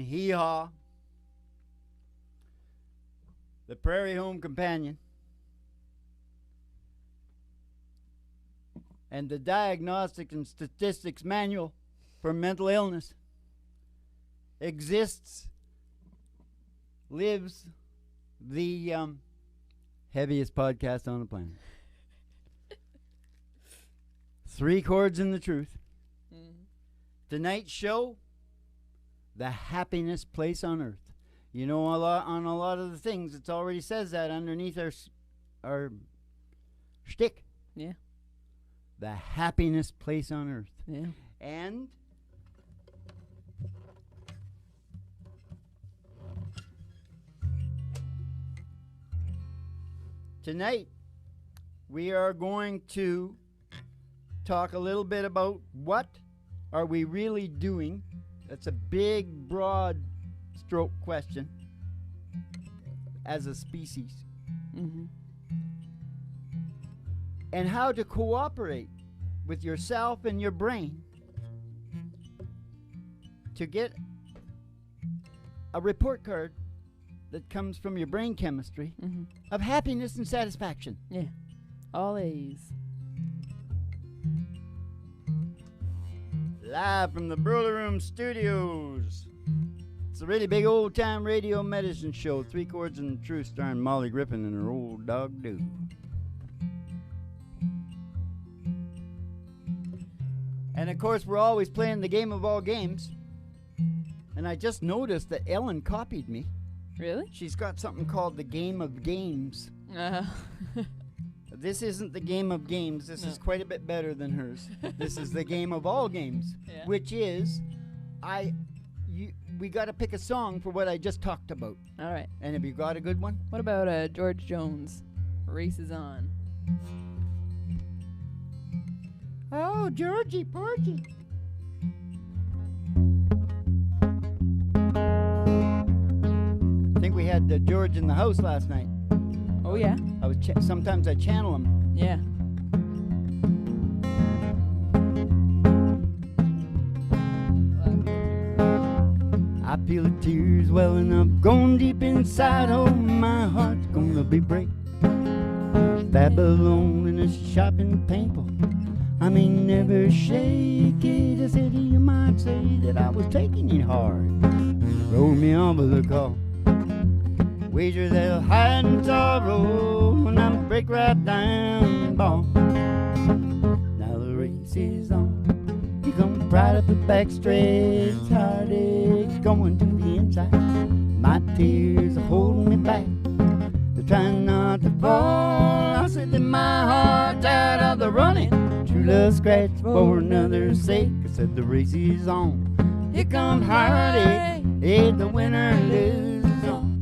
Hee-Haw, the Prairie Home Companion, and the Diagnostic and Statistics Manual for Mental Illness exists, lives the heaviest podcast on the planet. 3 chords in the truth. Tonight's show, the happiness place on earth. You know, on a lot of the things, it already says that underneath our shtick. Yeah. The happiness place on earth. Yeah. And tonight, we are going to talk a little bit about what are we really doing. That's a big, broad stroke question as a species. And how to cooperate with yourself and your brain to get a report card that comes from your brain chemistry of happiness and satisfaction. Yeah. All A's. Live from the Brûler Room Studios. It's a really big old-time radio medicine show, 3 chords and the truth, starring Molly Griffin and her old dog, Doo. And, of course, we're always playing the game of all games. And I just noticed that Ellen copied me. Really? She's got something called the Game of Games. This isn't the Game of Games. This is quite a bit better than hers. This is the Game of all games, which is, we got to pick a song for what I just talked about. All right. And have you got a good one? What about George Jones? Race is on. Oh, Georgie Porgy. I think we had George in the house last night. Oh, yeah? I was sometimes I channel him. Yeah. I feel the tears welling up, going deep inside. Oh, my heart's gonna be break. Babylon and it's sharp and painful. I may never shake it. I said you might say that I was taking it hard. Roll me on with a call. Wager they'll hide in sorrow when I break right down the ball. Now the race is on. You come right up the backstretch, heartache going to the inside. My tears are holding me back. They're trying not to fall. I said that my heart's out of the running. True love scratch for another's sake. I said the race is on. Here comes heartache. Hey, the winner loses on.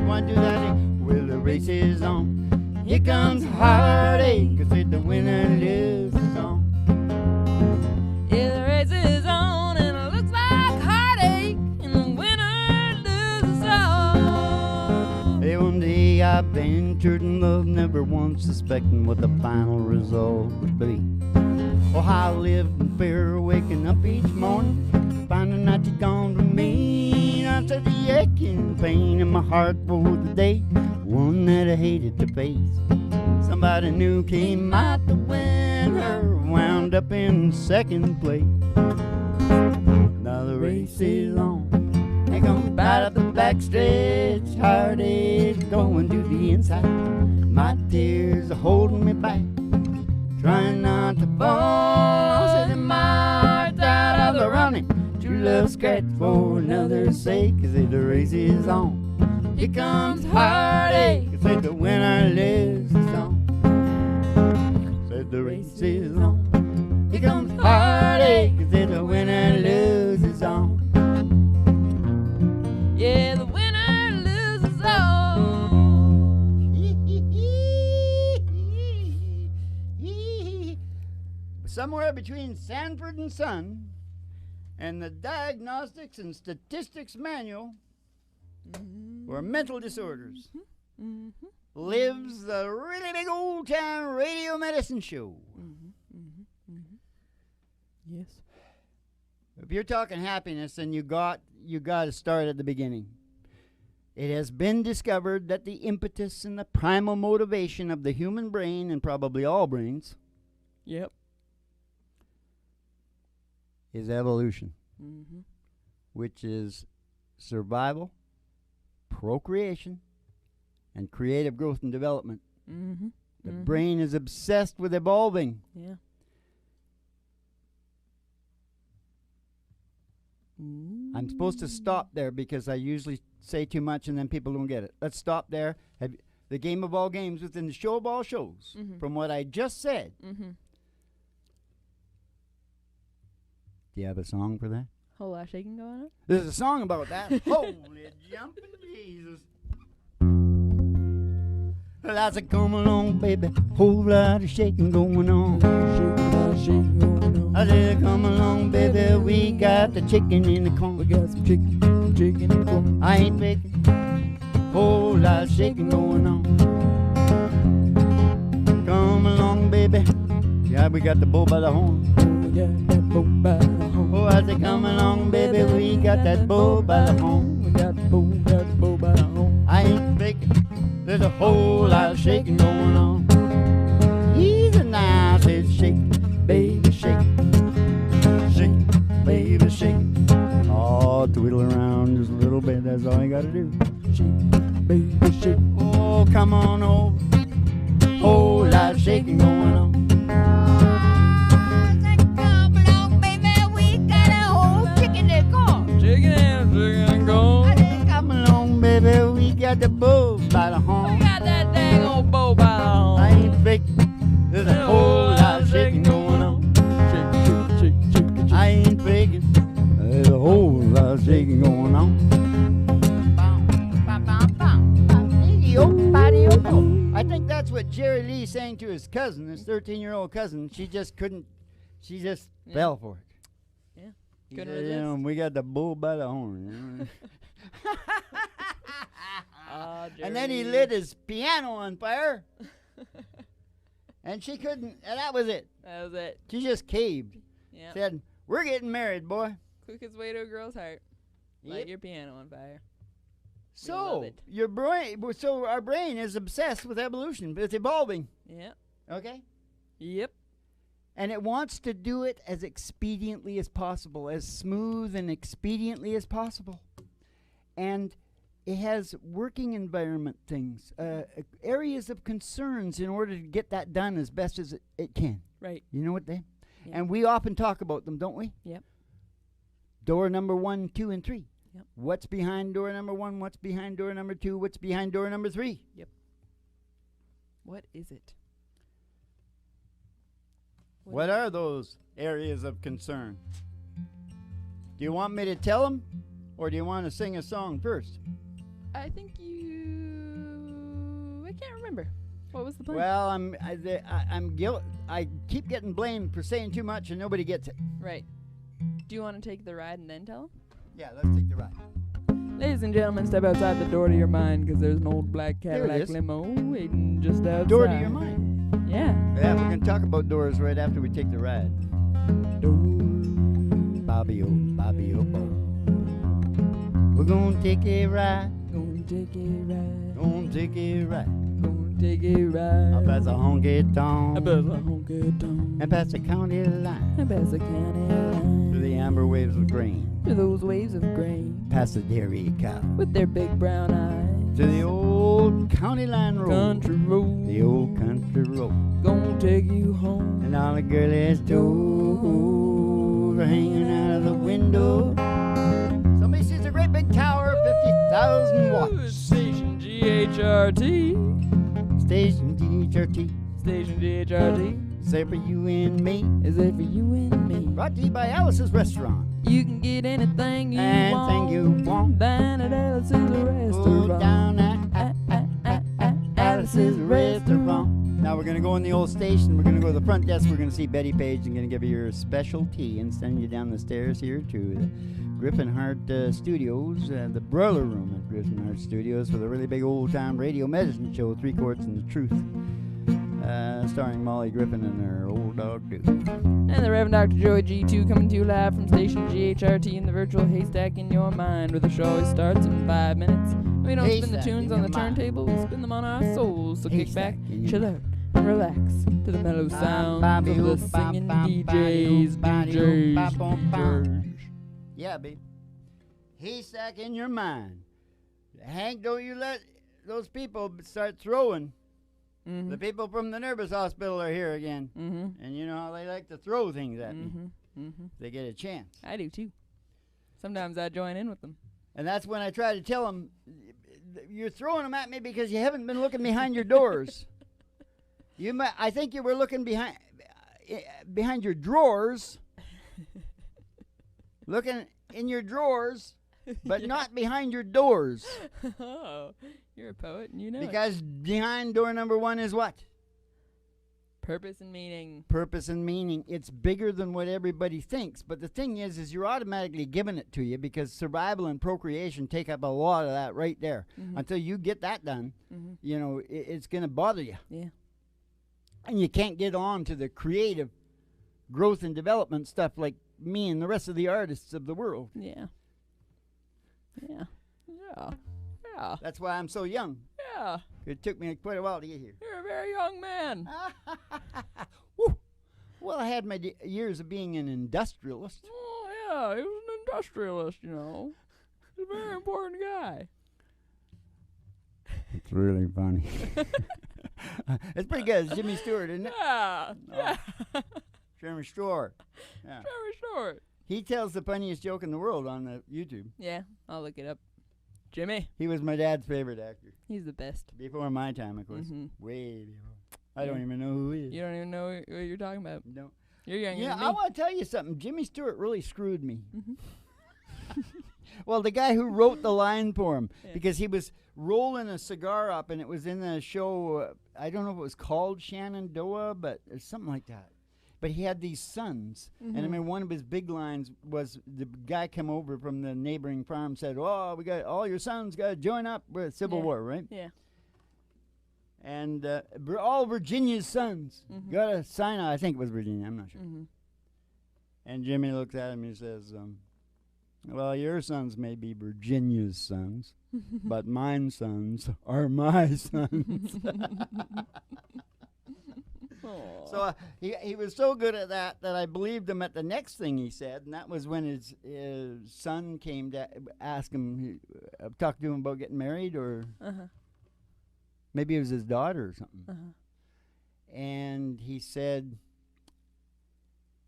Want to do that? Well, the race is on. Here comes heartache. I said the winner loses on. Yeah, the race is on, and it looks like heartache, and the winner loses all. Hey, one day I ventured in love, never once suspecting what the final result would be. Oh, how I lived in fear, waking up each morning, finding out you'd gone from me. I said the aching pain in my heart for the day, one that I hated to face. Somebody new came out to win her, wound up in second place. Now the race is on. They come right up the backstretch, heartache going to the inside. My tears are holding me back, trying not to fall. Setting my heart out of the running. True love scratch for another's sake. I said the race is on. Here comes heartache. I said the winner lives the song. Said the race is on. Here comes heartache. I said the winner loses on. Yeah, the winner loses all. Somewhere between Sanford and Son and the Diagnostics and Statistics Manual for Mental Disorders lives the really big old-time radio medicine show. Yes. If you're talking happiness and you got you got to start at the beginning. It has been discovered that the impetus and the primal motivation of the human brain, and probably all brains, Yep. is evolution, Mm-hmm. which is survival, procreation, and creative growth and development. Mm-hmm. The brain is obsessed with evolving. Yeah. I'm supposed to stop there because I usually say too much and then people don't get it. Let's stop there. The game of all games within the show of all shows. Mhm. From what I just said. Mm-hmm. Do you have a song for that? Whole lot of shaking going on. There's a song about that. Holy jumping Jesus. Lots of come along, baby. Whole lot of shaking going on. Shaking going on. I said, come along, baby. We got the chicken in the corn. We got some chicken in the corn. I ain't faking. Whole lot of shaking going on. Come along, baby. Yeah, we got the bull by the horn. We got that bull by the horn. Oh, I said, come along, baby. We got that bull by the horn. We got the bull by the horn. I ain't faking. There's a whole lot of shaking going on. He's a nice head shake, baby shake, shake, baby shake. Oh, twiddle around just a little bit. That's all you gotta do. Shake, baby, shake. Oh, come on over. Whole lot of shaking going on. Come along, baby, we got a whole chicken in the corn. Chicken and corn. I said, come along, baby, we got the bull by the horn. We got that dang old bull by the horn. I ain't faking. There's a whole lot of shaking going on. Shake. I ain't faking. There's a whole lot of shaking going on. I think that's what Jerry Lee sang to his cousin, his 13-year-old cousin. She just couldn't. She just fell for it. Yeah. He Couldn't said, resist. we got the bull by the horn. And then he lit his piano on fire. And she couldn't, and that was it. That was it. She just caved. Yeah. Said, we're getting married, boy. Quickest way to a girl's heart. Light Yep. your piano on fire. So love it. your brain, so our brain is obsessed with evolution. It's evolving, Yep. okay? Yep. And it wants to do it as expediently as possible, as smooth and expediently as possible. And it has working environment things, areas of concerns in order to get that done as best as it can. Right. You know what they? Yep. And we often talk about them, don't we? Yep. Door number 1, 2, and 3. Yep. What's behind door number 1? What's behind door number 2? What's behind door number 3? What is it? What are those areas of concern? Do you want me to tell them, or do you want to sing a song first? I think I can't remember. What was the plan? Well, I keep getting blamed for saying too much, and nobody gets it. Right. Do you want to take the ride and then tell them? Yeah, let's take the ride. Ladies and gentlemen, step outside the door to your mind, because there's an old black There it Cadillac is. limo waiting just outside. Door to your mind. Yeah. Yeah, we're gonna talk about doors right after we take the ride. Bobby oh. We're gonna take a ride. Gonna take a ride. Gonna take a ride. Gonna take a ride. Up past the honky-tonk. Up past the honky-tonk. And past the county line. Up past the county line. To the amber waves of grain. To those waves of grain. Past the dairy cow. With their big brown eyes. To the old county line road. Country road. The old country road. Gonna take you home. And all the girlies' toes are hanging out of the window. Somebody sees a great big tower, 50,000 watts. Station GHRT. Station DHRT. Station GHRT. Say for you and me. Is it for you and me? Brought to you by Alice's Restaurant. You can get anything you want. Anything you want. Down at Alice's Go Restaurant. down at Alice's Restaurant. Now we're going to go in the old station. We're going to go to the front desk. We're going to see Betty Page and going to give you your special tea and send you down the stairs here to the Griffin Hart Studios, the broiler room at Griffin Hart Studios for the really big old-time radio medicine show, 3 Quarts and the Truth. starring Molly Griffin and her old dog Duke. And the Reverend Dr. Joey G2 coming to you live from station GHRT in the virtual haystack in your mind, where the show always starts in 5 minutes. We don't spin the tunes on the turntable, we spin them on our souls. So kick back, chill out, and relax to the mellow sounds of the singing DJs. Yeah, babe. Haystack in your mind. Hank, don't you let those people start throwing. Mm-hmm. The people from the nervous hospital are here again. Mm-hmm. And you know how they like to throw things at me. Mm-hmm. They get a chance. I do too. Sometimes I join in with them. And that's when I try to tell them, you're throwing them at me because you haven't been looking behind your doors. I think you were looking behind your drawers, looking in your drawers, but not behind your doors. Oh, you're a poet and you know because behind door number 1 is what? Purpose and meaning. Purpose and meaning. It's bigger than what everybody thinks. But the thing is you're automatically giving it to you because survival and procreation take up a lot of that right there. Mm-hmm. Until you get that done, you know, it's going to bother you. Yeah. And you can't get on to the creative growth and development stuff like me and the rest of the artists of the world. Yeah. Yeah. Yeah. Yeah. That's why I'm so young. Yeah. It took me quite a while to get here. You're a very young man. Woo. Well, I had my years of being an industrialist. Oh, yeah. He was an industrialist, you know. He's a very important guy. It's really funny. It's pretty good. It's Jimmy Stewart, isn't it? Yeah. Oh. Yeah. Jimmy Stewart. Yeah. Jimmy Stewart. He tells the funniest joke in the world on the YouTube. Yeah, I'll look it up. Jimmy. He was my dad's favorite actor. He's the best. Before my time, of course. Way before. I don't even know who he is. You don't even know what you're talking about. No. You're younger Yeah, than me. I want to tell you something. Jimmy Stewart really screwed me. Well, the guy who wrote the line for him, because he was rolling a cigar up, and it was in the show, I don't know if it was called Shenendoah, but something like that. But he had these sons, and I mean, one of his big lines was the guy come over from the neighboring farm, said, "Oh, we got all your sons got to join up with Civil War, right?" Yeah. And all Virginia's sons got to sign on. I think it was Virginia. I'm not sure. And Jimmy looks at him and he says, "Well, your sons may be Virginia's sons, but mine sons are my sons." So he was so good at that I believed him at the next thing he said, and that was when his son came to ask him, talk to him about getting married, or maybe it was his daughter or something. And he said,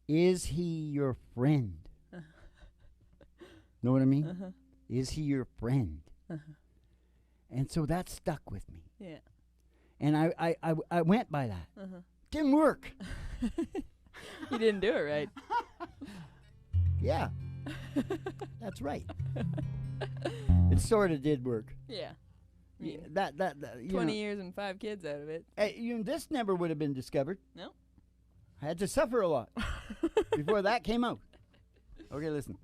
"Is he your friend?" Know what I mean? Is he your friend? And so that stuck with me. Yeah. And I went by that. Didn't work. You didn't do it right. Yeah. That's right. It sort of did work. Yeah. Yeah, that 20 years and 5 kids out of it. This never would have been discovered. No. I had to suffer a lot before that came out. Okay, listen.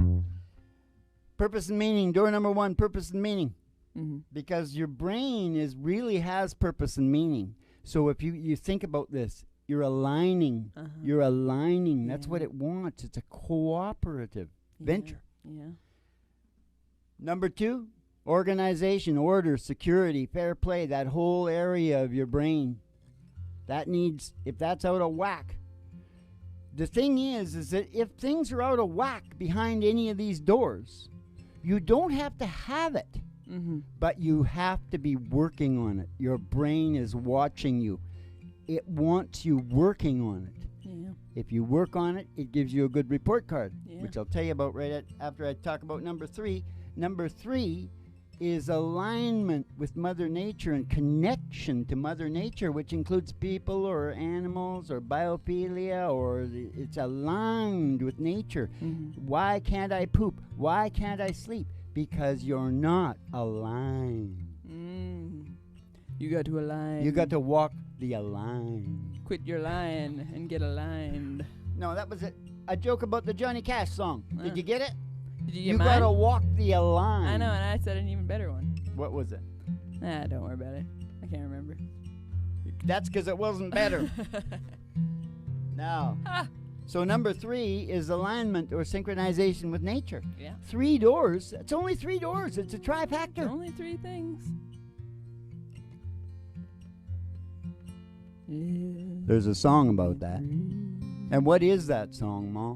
Purpose and meaning. Door number 1, purpose and meaning. Because your brain really has purpose and meaning. So if you think about this, you're aligning. You're aligning. That's what it wants. It's a cooperative venture. Yeah. Number 2, organization, order, security, fair play, that whole area of your brain. That needs, if that's out of whack. The thing is that if things are out of whack behind any of these doors, you don't have to have it, but you have to be working on it. Your brain is watching you. It wants you working on it. Yeah. If you work on it, it gives you a good report card, which I'll tell you about after I talk about number 3. Number 3 is alignment with Mother Nature and connection to Mother Nature, which includes people or animals or biophilia, or it's aligned with nature. Why can't I poop? Why can't I sleep? Because you're not aligned. You got to align. You got to walk the align. Quit your lying and get aligned. No, that was a joke about the Johnny Cash song. Did you get it? Did you You get got to mine? walk the align. I know, and I said an even better one. What was it? Nah, don't worry about it. I can't remember. That's because it wasn't better. Now, so number 3 is alignment or synchronization with nature. Yeah. 3 doors. It's only 3 doors. It's a trifactor. Only 3 things. There's a song about that. And what is that song, Ma?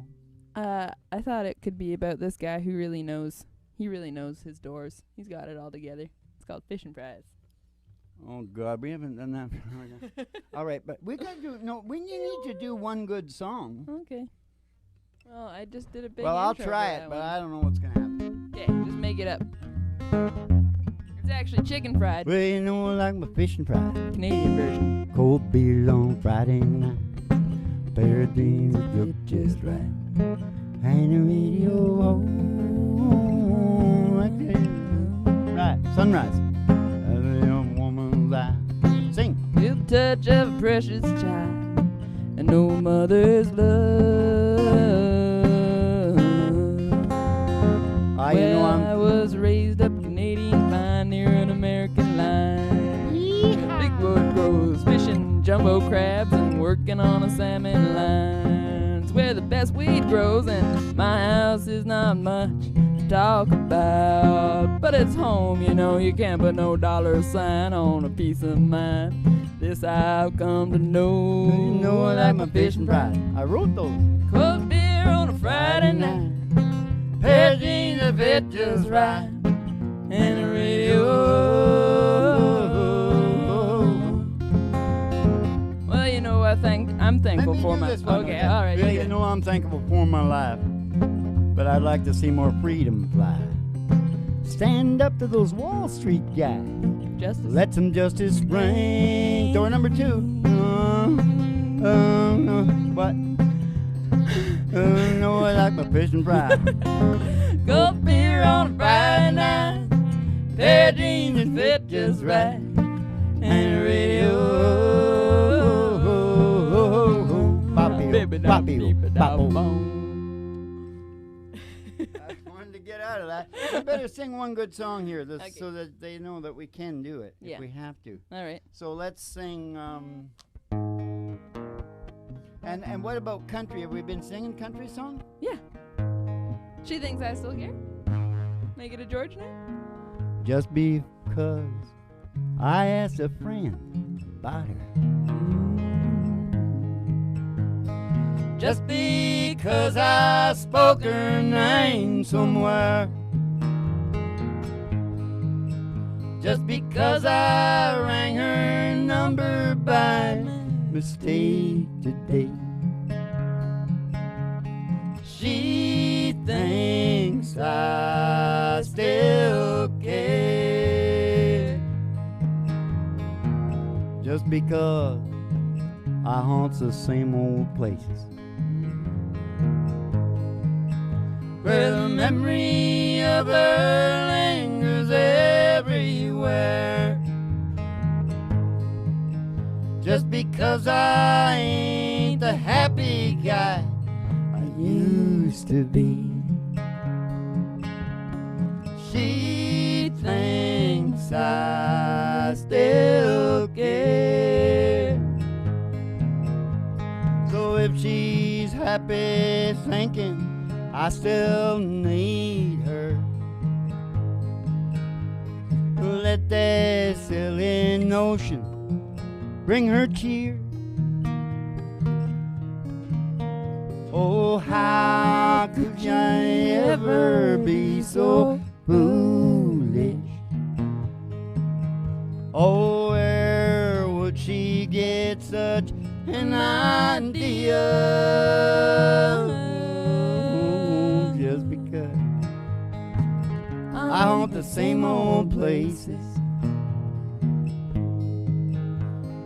I thought it could be about this guy who really knows. He really knows his doors. He's got it all together. It's called Fish and Fries. Oh, God, we haven't done that. All right, but we got to do, no, we need to do one good song. Okay. Well, I just did a big Well, I'll intro try for it, that but one. I don't know what's going to happen. Okay, just make it up. It's actually chicken fried. Well, you know, I like my fish and fry. Canadian version. Cold beer on Friday night. Pair of jeans that look just right. Hang the radio on like that. Right, sunrise. As a young woman's eye. Sing. With the touch of a precious child and no mother's love. You know I was raised up Canadian fine near an American line. Big wood grows, fishing jumbo crabs and working on a salmon line. It's where the best weed grows, and my house is not much to talk about. But it's home, you know, you can't put no dollar sign on a piece of mind. This I've come to know. You know I like my fish and fry. I wrote those. Cold beer on a Friday night. Pair of jeans that fit just right. And the radio. Well, you know, I'm thankful for my. Okay, all right. Yeah, you know I'm thankful for my life, but I'd like to see more freedom fly. Stand up to those Wall Street guys. Justice. Let some justice ring. Door number 2. What? No, I like my fish and fry. Cold beer on a Friday night. Pair of jeans that fit just right. And the radio. Baby, I wanted to get out of that. We better sing one good song here Okay. so that they know that we can do it Yeah. if we have to. All right. So let's sing. And what about country? Have we been singing country song? Yeah. She thinks I still care. Make it a George night. Just because I asked a friend about her. Just because I spoke her name somewhere. Just because I rang her number by mistake today. She thinks I still care. Just because I haunt the same old places where the memory of her lingers everywhere. Just because I ain't the happy guy I used to be. She thinks I still care. So if she's happy thinking I still need her, let that silly notion bring her cheer. Oh, how could I ever be so foolish? Oh, where would she get such an idea? Just because I haunt the same old places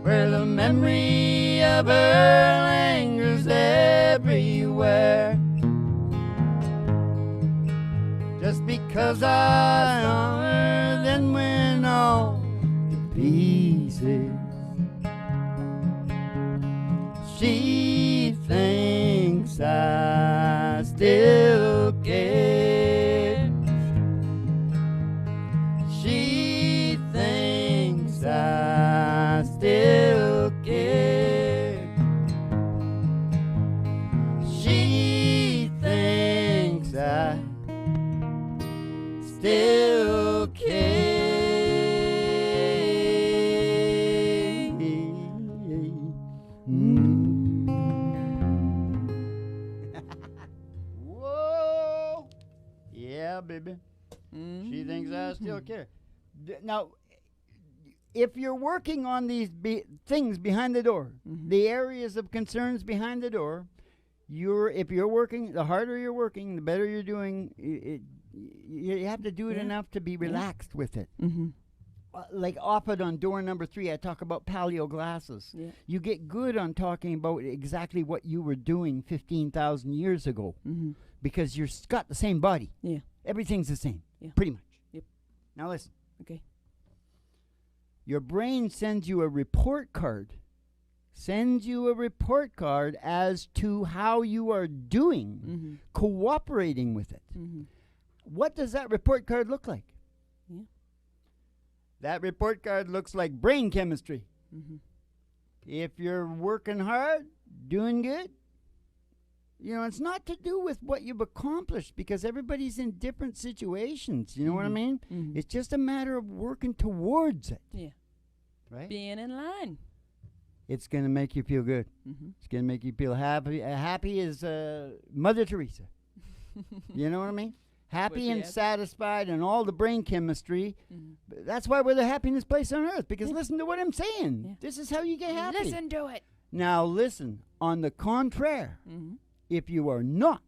where the memory of her lingers everywhere. Just because I saw her, then went all to pieces. She thinks I still care. She thinks I still She thinks I still care. Now, if you're working on these things behind the door, the areas of concerns behind the door, if you're working, the harder you're working, the better you're doing. You have to do it enough to be relaxed with it. Like often on door number 3, I talk about paleo glasses. Yeah. You get good on talking about exactly what you were doing 15,000 years ago because you've got the same body. Yeah. Everything's the same, pretty much. Yep. Now listen. Okay. Your brain sends you a report card. As to how you are doing, cooperating with it. What does that report card look like? Yeah. That report card looks like brain chemistry. If you're working hard, doing good, it's not to do with what you've accomplished because everybody's in different situations. You know what I mean? It's just a matter of working towards it. Yeah. Right? Being in line. It's going to make you feel good. It's going to make you feel happy. Happy as Mother Teresa. You know what I mean? Happy and satisfied and all the brain chemistry. That's why we're the happiest place on earth. Because listen to what I'm saying. Yeah. This is how you get happy. Listen to it. Now listen. On the contraire, if you are not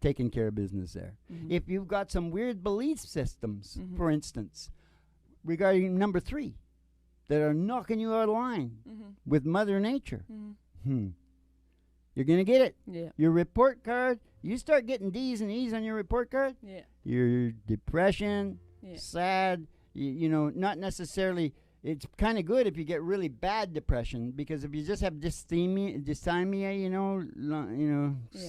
taking care of business there, if you've got some weird belief systems, for instance, regarding number 3, that are knocking you out of line with Mother Nature, you're going to get it. Yeah. Your report card, you start getting D's and E's on your report card, your depression, sad, not necessarily. It's kind of good if you get really bad depression because if you just have dysthymia,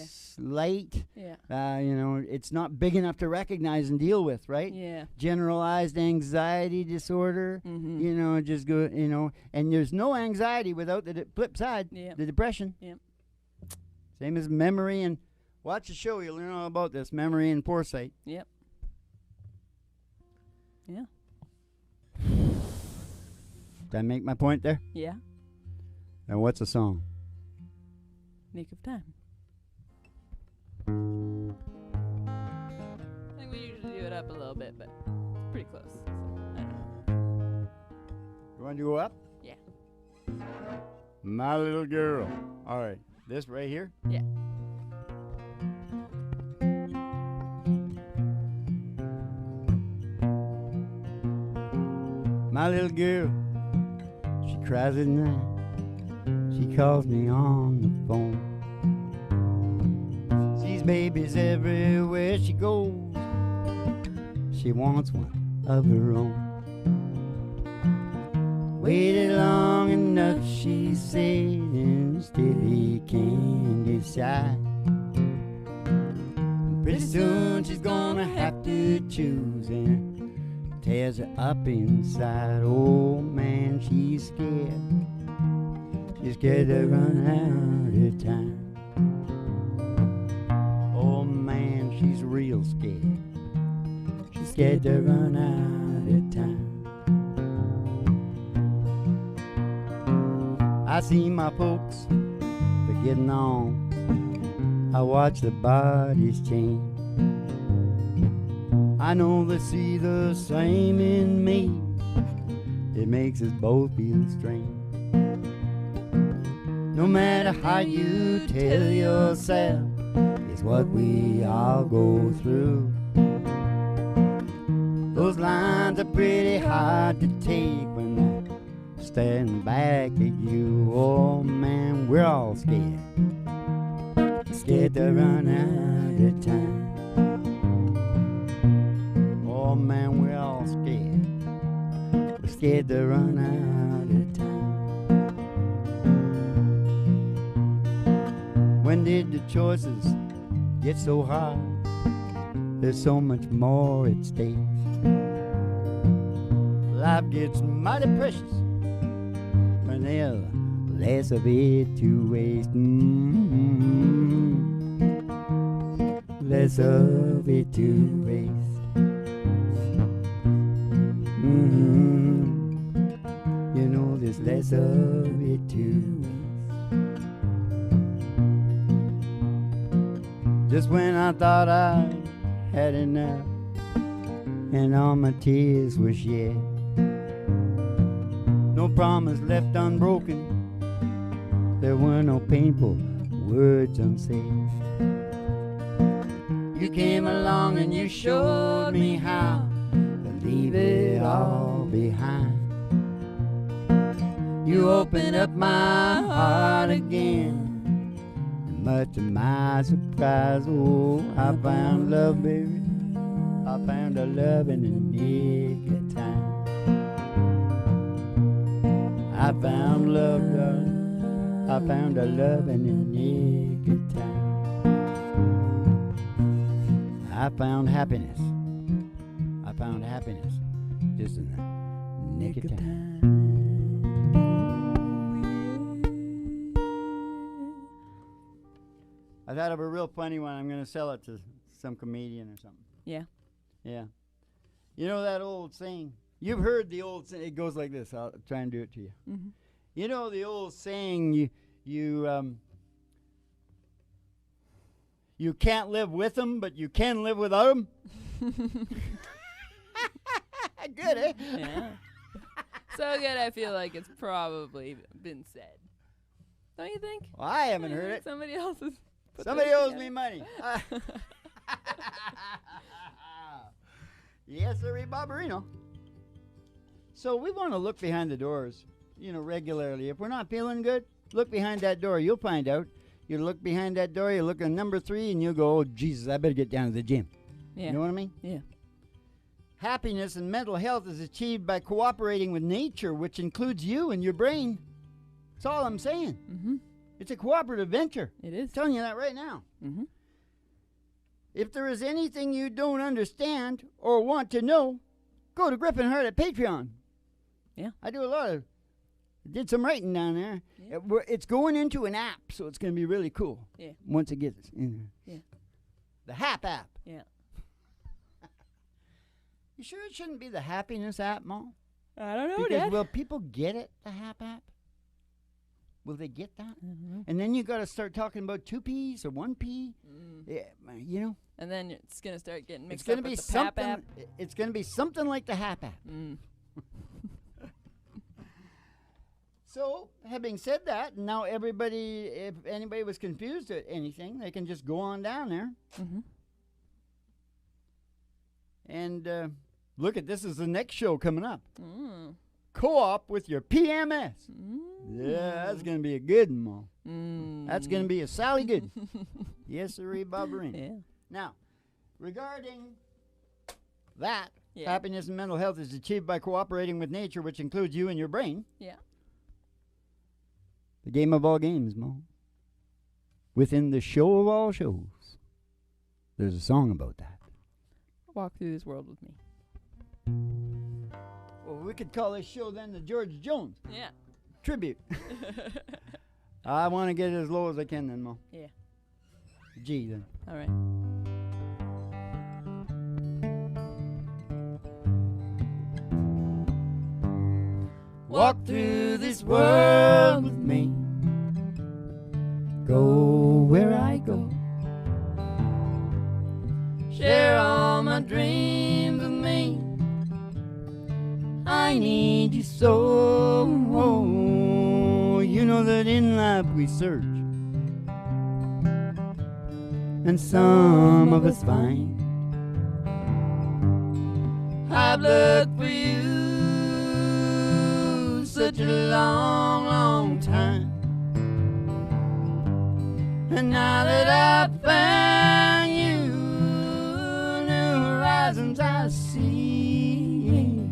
slight, it's not big enough to recognize and deal with, right? Yeah. Generalized anxiety disorder, just go, and there's no anxiety without the flip side, the depression. Yeah. Same as memory and watch the show, you'll learn all about this, memory and foresight. Yep. Yeah. Did I make my point there? Yeah. And what's the song? Nick of Time. I think we usually do it up a little bit, but it's pretty close. So, I don't know. You want to go up? Yeah. My little girl. All right. This right here? Yeah. My little girl. She cries at night. She calls me on the phone. Sees babies everywhere she goes. She wants one of her own. Waited long enough, she said, and still he can't decide. And pretty soon she's gonna have to choose, and tears her up inside. Oh man, she's scared. She's scared to run out of time. Oh man, she's real scared. She's scared to run out of time. I see my folks, they're getting on. I watch the bodies change. I know they see the same in me. It makes us both feel strange. No matter how you tell yourself, it's what we all go through. Those lines are pretty hard to take when they're staring back at you. Oh man, we're all scared. Scared to run out of time. Oh man, we're all scared. We're scared to run out of time. When did the choices get so hard? There's so much more at stake. Life gets mighty precious when there's less of it to waste. Less of it to waste. You know there's less of it to waste. Just when I thought I had enough, and all my tears were shed. No promise left unbroken, there were no painful words unsaid. You came along and you showed me how to leave it all behind. You opened up my heart again, and much to my surprise, oh, I found love, baby. I found a love in the nick of time. I found love, darling. I found a love in the nick of time. I found happiness. I found happiness just in the nick of time. I thought of a real funny one. I'm going to sell it to some comedian or something. Yeah. Yeah. You know that old saying? You've heard the old saying. It goes like this. I'll try and do it to you. Mm-hmm. You know the old saying, you can't live with them, but you can live without them? Good, eh? Yeah. So good, I feel like it's probably been said. Don't you think? Well, I haven't heard it. Somebody else has put Somebody this owes together. me money. Yes, sir, Barbarino. So we want to look behind the doors, regularly. If we're not feeling good, look behind that door. You'll find out. You look behind that door, you look at number 3, and you'll go, oh, Jesus, I better get down to the gym. Yeah. You know what I mean? Yeah. Happiness and mental health is achieved by cooperating with nature, which includes you and your brain. That's all I'm saying. Mm-hmm. It's a cooperative venture. It is. I'm telling you that right now. Mm-hmm. If there is anything you don't understand or want to know, go to Griffin Hart at Patreon. Yeah. I did some writing down there. Yeah. It's going into an app, so it's going to be really cool. Yeah. Once it gets in there. Yeah. The HAP app. Yeah. You sure it shouldn't be the Happiness app, Mo? I don't know, Because Dad. will people get it, the HAP app? Will they get that? I don't know. And then you got to start talking about 2 P's or 1 P. Yeah, And then it's going to start getting it's mixed going up to be with the PAP something. app. It's going to be something like the HAP app. Mm. So, having said that, now everybody, if anybody was confused at anything, they can just go on down there Mm-hmm. and look at this is the next show coming up. Mm. Co-op with your PMS. Mm. Yeah, that's going to be a good one, Mo. Mm. That's going to be a Sally good. Yes, sir, Barbarina. Yeah. Now, regarding that, Yeah. happiness and mental health is achieved by cooperating with nature, which includes you and your brain. Yeah. The game of all games, Mo. Within the show of all shows. There's a song about that. Walk through this world with me. Well, we could call this show then the George Jones Yeah. tribute. I want to get it as low as I can then, Mo. Yeah. G then. All right. Walk through this world with me. Go where I go. Share all my dreams with me. I need you so. You know that in life we search, and some of us find. I've looked for you such a long, long time. And now that I've found you, new horizons I see.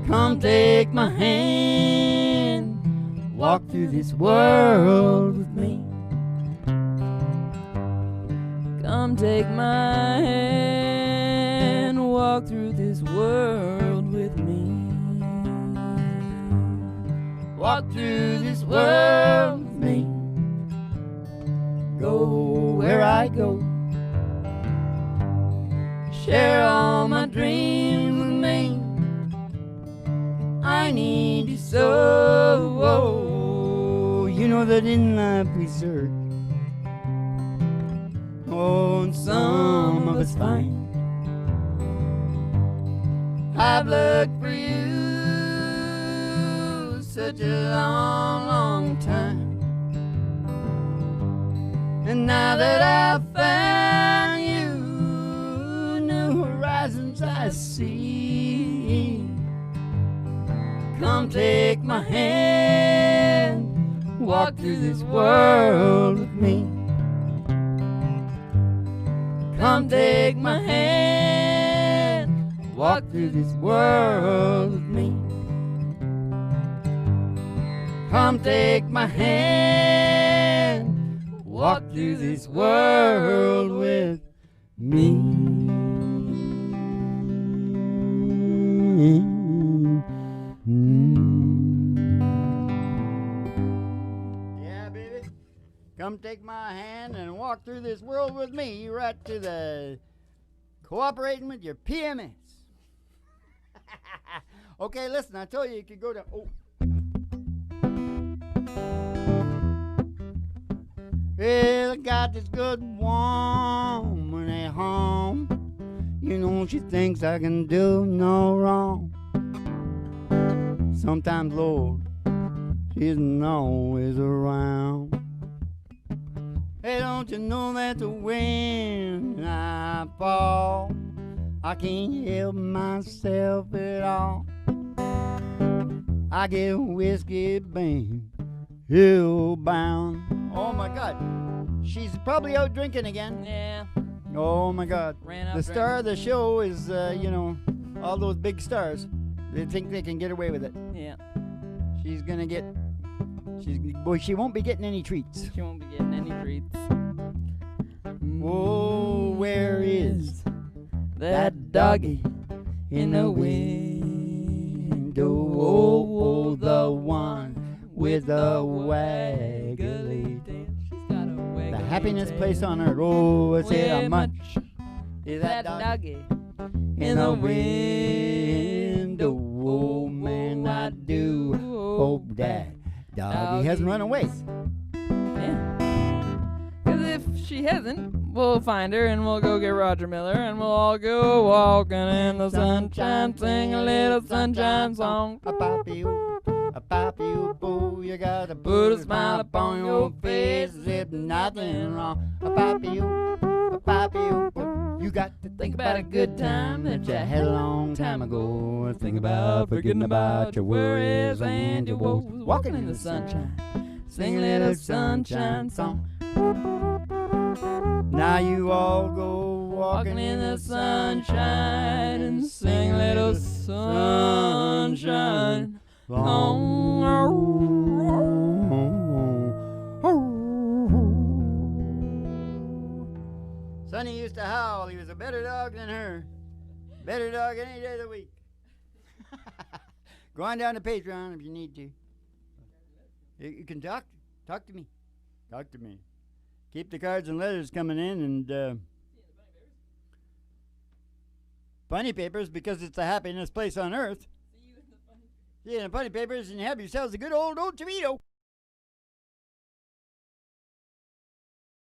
Come take my hand, walk through this world with me. Come take my hand, walk through this world with me. Walk through this world with me. Go where I go. Share all my dreams with me. I need you so. You know that in life we search. Oh, and some of us find. I've looked for you such a long, long time. And now that I've found you, new horizons I see. Come take my hand, walk through this world with me. Come take my hand, walk through this world with me. Come take my hand, walk through this world with me. Yeah, baby. Come take my hand and walk through this world with me, right to the cooperating with your PMS. Okay, listen, I told you you could go to... Oh. Well, I got this good woman at home. You know she thinks I can do no wrong. Sometimes, Lord, she isn't always around. Hey, don't you know that when I fall, I can't help myself at all. I get whiskey bang, hillbound. Oh my God, she's probably out drinking again. Yeah. Oh my God. Ran out The star of the show is, you know, all those big stars. They think they can get away with it. Yeah. She's gonna get. Boy, she won't be getting any treats. She won't be getting any treats. Oh, where is that doggy in the window? Oh, the one with the waggly tail. She's got a waggly The happiness tail. place on earth. Oh, I say how Where much is that that doggy in the window? Oh, man, I do hope that doggy hasn't run away. Yeah. Because if she hasn't, we'll find her and we'll go get Roger Miller and we'll all go walking in the sunshine, sing a little sunshine song. A poppy boo, you gotta put a smile upon your face as if nothing wrong. A poppy boo, you got to think about a good time that you had a long time ago. Think about forgetting about your worries and your woes. Walking in the sunshine, sing a little sunshine song. Now you all go walking in the sunshine and sing a little sunshine song. Sonny used to howl. He was a better dog than her. Better dog any day of the week. Go on down to Patreon if you need to. You can talk to me. Talk to me. Keep the cards and letters coming in, and funny papers, because it's the happiness place on earth. See you in the funny papers, and have yourselves a good old Chivito.